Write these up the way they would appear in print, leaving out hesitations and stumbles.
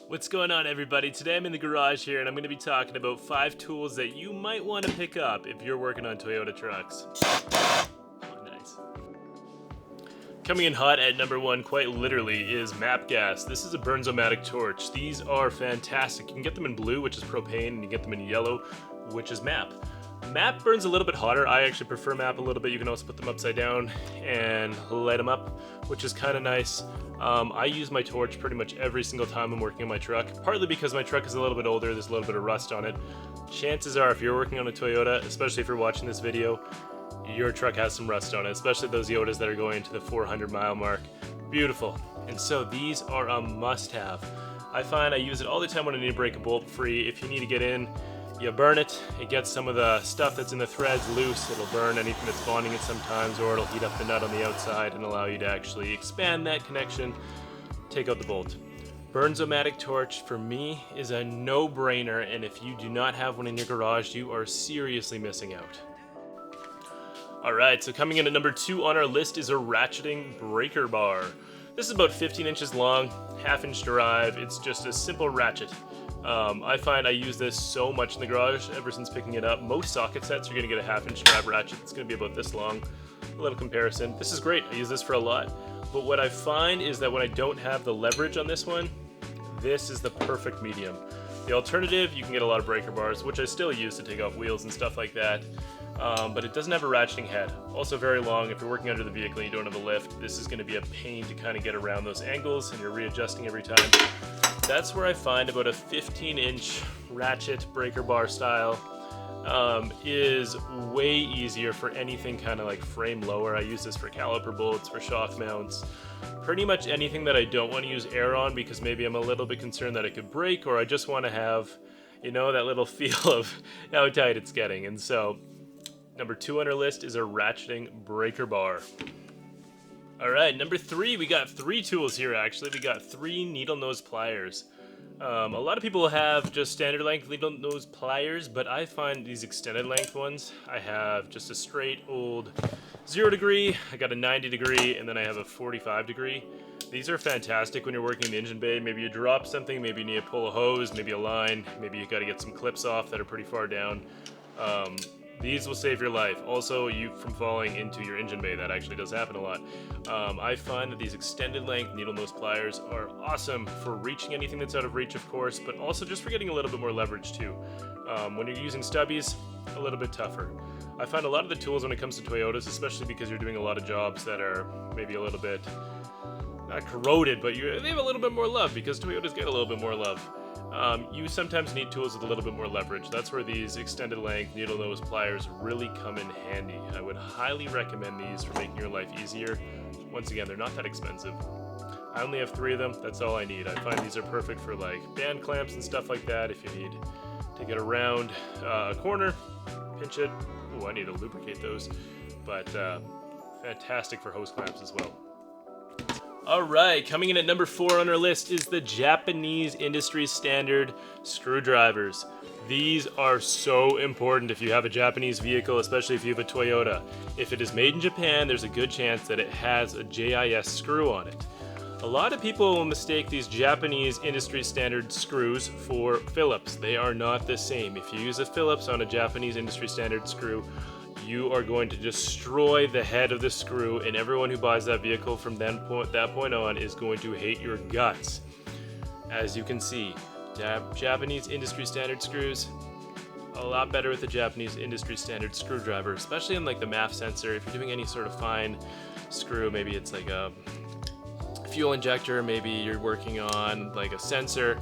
What's going on, everybody? Today I'm in the garage here and I'm going to be talking about 5 tools that you might want to pick up if you're working on Toyota trucks. Oh, nice. Coming in hot at number 1, quite literally, is map gas. This is a Bernzomatic Torch. These are fantastic. You can get them in blue, which is propane, and you get them in yellow, which is map. Map burns a little bit hotter. I actually prefer map a little bit. You can also put them upside down and light them up, which is kind of nice. I use my torch pretty much every single time I'm working on my truck, partly because my truck is a little bit older, there's a little bit of rust on it. Chances are if you're working on a Toyota, especially if you're watching this video, your truck has some rust on it, especially those Toyotas that are going to the 400 mile mark. Beautiful. And so these are a must-have. I find I use it all the time when I need to break a bolt free. If you need to get in, you burn it, it gets some of the stuff that's in the threads loose, it'll burn anything that's bonding it sometimes, or it'll heat up the nut on the outside and allow you to actually expand that connection, take out the bolt. Bernzomatic Torch, for me, is a no-brainer, and if you do not have one in your garage, you are seriously missing out. Alright, so coming in at number 2 on our list is a Ratcheting Breaker Bar. This is about 15 inches long, half-inch drive, it's just a simple ratchet. I find I use this so much in the garage ever since picking it up. Most socket sets you're going to get a half-inch drive ratchet. It's going to be about this long. A little comparison. This is great. I use this for a lot. But what I find is that when I don't have the leverage on this one, this is the perfect medium. The alternative, you can get a lot of breaker bars, which I still use to take off wheels and stuff like that. But it doesn't have a ratcheting head. Also very long. If you're working under the vehicle and you don't have a lift, this is going to be a pain to kind of get around those angles, and you're readjusting every time. That's where I find about a 15-inch ratchet breaker bar style is way easier for anything kind of like frame lower. I use this for caliper bolts, for shock mounts, pretty much anything that I don't want to use air on because maybe I'm a little bit concerned that it could break, or I just want to have, you know, that little feel of how tight it's getting. And so number 2 on our list is a Ratcheting Breaker Bar. Alright, number 3, we got 3 tools here actually. We got 3 needle nose pliers. A lot of people have just standard length needle nose pliers, but I find these extended length ones. I have just a straight old 0 degree, I got a 90 degree, and then I have a 45 degree. These are fantastic when you're working in the engine bay. Maybe you drop something, maybe you need to pull a hose, maybe a line, maybe you got to get some clips off that are pretty far down. These will save your life. Also, you from falling into your engine bay. That actually does happen a lot. I find that these extended length needle nose pliers are awesome for reaching anything that's out of reach, of course, but also just for getting a little bit more leverage too. When you're using stubbies, a little bit tougher. I find a lot of the tools when it comes to Toyotas, especially because you're doing a lot of jobs that are maybe a little bit, not corroded, but they have a little bit more love because Toyotas get a little bit more love. You sometimes need tools with a little bit more leverage. That's where these extended length needle nose pliers really come in handy. I would highly recommend these for making your life easier. Once again, they're not that expensive. I only have 3 of them, that's all I need. I find these are perfect for like band clamps and stuff like that if you need to get around a corner, pinch it. Oh, I need to lubricate those, but fantastic for hose clamps as well. Alright, coming in at number 4 on our list is the Japanese industry standard screwdrivers. These are so important if you have a Japanese vehicle, especially if you have a Toyota. If it is made in Japan, there's a good chance that it has a JIS screw on it. A lot of people will mistake these Japanese industry standard screws for Phillips. They are not the same. If you use a Phillips on a Japanese industry standard screw, you are going to destroy the head of the screw, and everyone who buys that vehicle from that point on is going to hate your guts. As you can see, Japanese industry standard screws, a lot better with the Japanese industry standard screwdriver, especially in like the MAF sensor. If you're doing any sort of fine screw, maybe it's like a fuel injector, maybe you're working on like a sensor,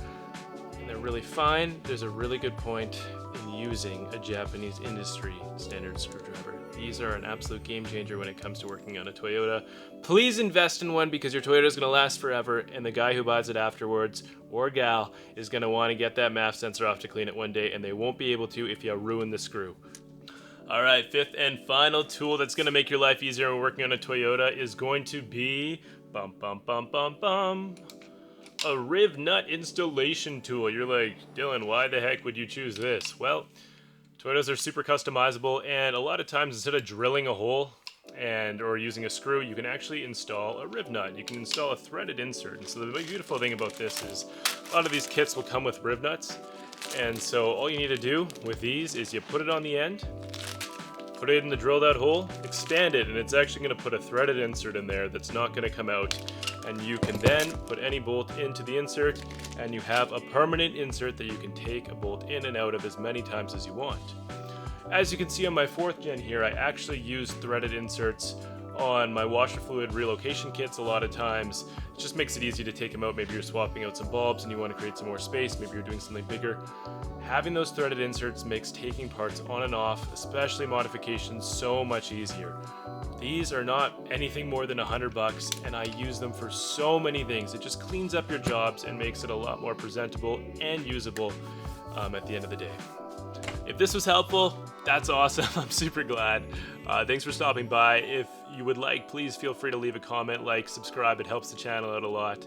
and they're really fine, there's a really good point in using a Japanese industry standard screwdriver. These are an absolute game changer when it comes to working on a Toyota. Please invest in one because your Toyota is going to last forever, and the guy who buys it afterwards, or gal, is going to want to get that MAF sensor off to clean it one day, and they won't be able to if you ruin the screw. Alright, 5th and final tool that's going to make your life easier when working on a Toyota is going to be a Rivnut installation tool. You're like, Dylan, why the heck would you choose this? Well, Toyotas are super customizable, and a lot of times instead of drilling a hole, or using a screw, you can actually install a Rivnut. You can install a threaded insert. And so the beautiful thing about this is a lot of these kits will come with Rivnuts. And so all you need to do with these is you put it on the end, put it in the drilled out hole, expand it, and it's actually going to put a threaded insert in there that's not going to come out. And you can then put any bolt into the insert, and you have a permanent insert that you can take a bolt in and out of as many times as you want. As you can see on my 4th gen here, I actually use threaded inserts on my washer fluid relocation kits a lot of times. It just makes it easy to take them out. Maybe you're swapping out some bulbs and you want to create some more space. Maybe you're doing something bigger. Having those threaded inserts makes taking parts on and off, especially modifications, so much easier. These are not anything more than $100, and I use them for so many things. It just cleans up your jobs and makes it a lot more presentable and usable at the end of the day. If this was helpful, that's awesome. I'm super glad. Thanks for stopping by. If you would like, please feel free to leave a comment, like, subscribe. It helps the channel out a lot.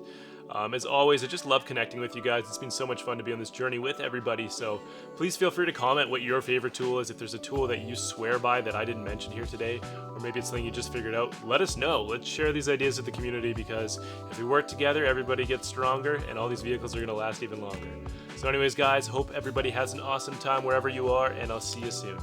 As always, I just love connecting with you guys. It's been so much fun to be on this journey with everybody, so please feel free to comment what your favorite tool is. If there's a tool that you swear by that I didn't mention here today, or maybe it's something you just figured out, let us know. Let's share these ideas with the community, because if we work together, everybody gets stronger, and all these vehicles are going to last even longer. So anyways, guys, hope everybody has an awesome time wherever you are, and I'll see you soon.